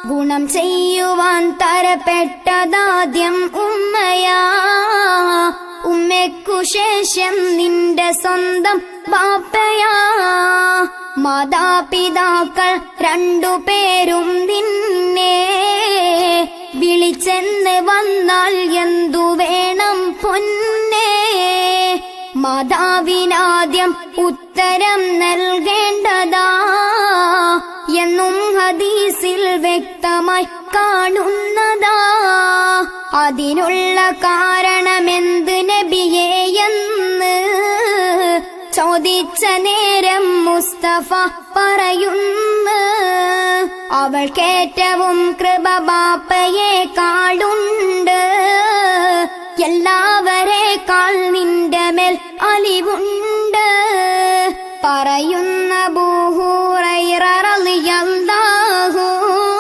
ഗുണം ചെയ്യുവാൻ തരപ്പെട്ടതാദ്യം ഉമ്മയാ. ഉമ്മയ്ക്കു ശേഷം നിന്റെ സ്വന്തം ബാപ്പയാ. മാതാപിതാക്കൾ രണ്ടുപേരും നിന്നെ വിളിച്ചെന്ന് വന്നാൽ എന്തു വേണം പൊന്നേ. മാതാവിനാദ്യം ഉത്തരം നൽകേണ്ടതാ എന്നും ഹദീസിൽ വ്യക്തമായി കാണുന്നതാ. അതിനുള്ള കാരണമെന്ത് നബിയേ എന്ന് ചോദിച്ച നേരം മുസ്തഫ പറയുന്നു, അവൾക്കേറ്റവും കൃപ ബാപ്പയെ കാളുണ്ട്. എല്ലാവരേക്കാൾ നിന്റെ മേൽ അലിവുണ്ട്. പറയുന്ന അബൂ ഹുറൈറ റളിയല്ലാഹു